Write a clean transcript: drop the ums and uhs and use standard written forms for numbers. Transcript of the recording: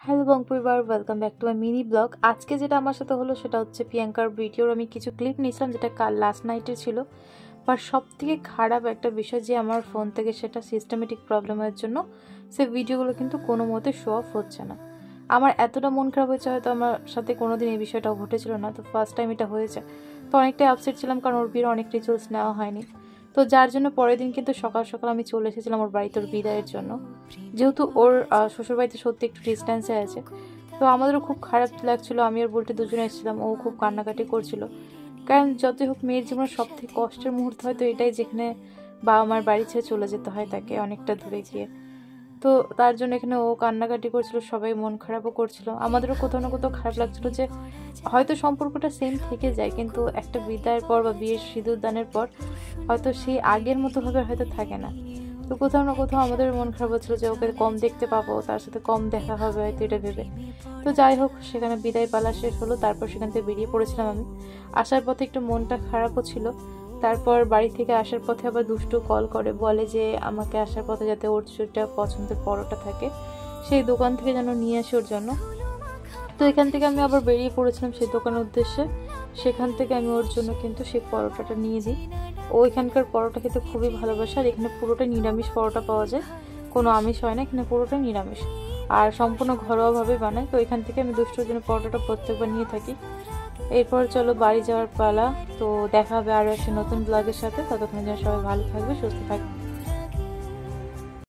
Hello বং পরিবার, welcome back to my mini blog. আজকে যেটা আমার সাথে হলো সেটা হচ্ছে প্রিয়াঙ্কার ভিডিওর আমি কিছু ক্লিপ নিয়েছিলাম, যেটা কাল লাস্ট নাইটের ছিল। বাট সব থেকে খারাপ একটা বিষয় যে আমার ফোন থেকে সেটা সিস্টেমেটিক প্রবলেমের জন্য সে ভিডিওগুলো কিন্তু কোনো মতে শো অফ হচ্ছে না। আমার এতটা মন খারাপ হয়েছে, হয়তো আমার সাথে কোনোদিন এই বিষয়টা ঘটেছিল না, তো ফার্স্ট টাইম এটা হয়েছে। তো অনেকটাই আপসেট ছিলাম, কারণ ওর বিয়ের অনেক রিচুয়ালস নেওয়া হয়নি। তো যার জন্য পরের দিন কিন্তু সকাল সকাল আমি চলে এসেছিলাম ওর বাড়িতে ওর বিদায়ের জন্য, যেহেতু ওর শ্বশুরবাড়িতে সত্যি একটু ডিস্ট্যান্সে আছে। তো আমাদেরও খুব খারাপ লাগছিল, আমি আর বলতে দুজনে এসেছিলাম। ও খুব কান্নাকাটি করছিল, কারণ যতই হোক মেয়ের জীবনের সব থেকে কষ্টের মুহূর্ত হয়তো এটাই, যেখানে বাবা মার বাড়ি ছেড়ে চলে যেতে হয় তাকে অনেকটা দূরে গিয়ে। তো তার জন্য এখানে ও কান্নাকাটি করছিল, সবাই মন খারাপও করছিল, আমাদেরও কোথাও না কোথাও খারাপ লাগছিল যে হয়তো সম্পর্কটা সেম থেকে যায়, কিন্তু একটা বিদায়ের পর বা বিয়ের সিঁদুর দানের পর হয়তো সেই আগের মতোভাবে হয়তো থাকে না। তো কোথাও না কোথাও আমাদের মন খারাপ হচ্ছিলো যে ওকে কম দেখতে পাবো, তার সাথে কম দেখা হবে হয়তো, এটা ভেবে। তো যাই হোক, সেখানে বিদায় পালা শেষ হলো, তারপর সেখান থেকে বেরিয়ে পড়েছিলাম আমি। আসার পথে একটু মনটা খারাপও ছিল। তারপর বাড়ি থেকে আসার পথে আবার দুষ্টু কল করে, বলে যে আমাকে আসার পথে যাতে ওর যেটা পছন্দের পরোটা থাকে সেই দোকান থেকে যেন নিয়ে আসে ওর জন্য। তো এখান থেকে আমি আবার বেরিয়ে পড়েছিলাম সেই দোকানের উদ্দেশ্যে। সেখান থেকে আমি ওর জন্য কিন্তু সেই পরোটাটা নিয়ে যাই। ও এখানকার পরোটা খেতে খুবই ভালোবাসে, আর এখানে পুরোটাই নিরামিষ পরোটা পাওয়া যায়, কোনো আমিষ হয় না, এখানে পুরোটাই নিরামিষ আর সম্পূর্ণ ঘরোয়াভাবে বানায়। তো এখান থেকে আমি দুষ্টুর জন্য পরোটাটা প্রত্যেকবার নিয়ে থাকি। এরপর চলো বাড়ি যাওয়ার পালা। তো দেখা হবে আরও একটা নতুন ব্লগের সাথে, ততক্ষণের জন্য সবাই ভালো থাকবে, সুস্থ থাকবে।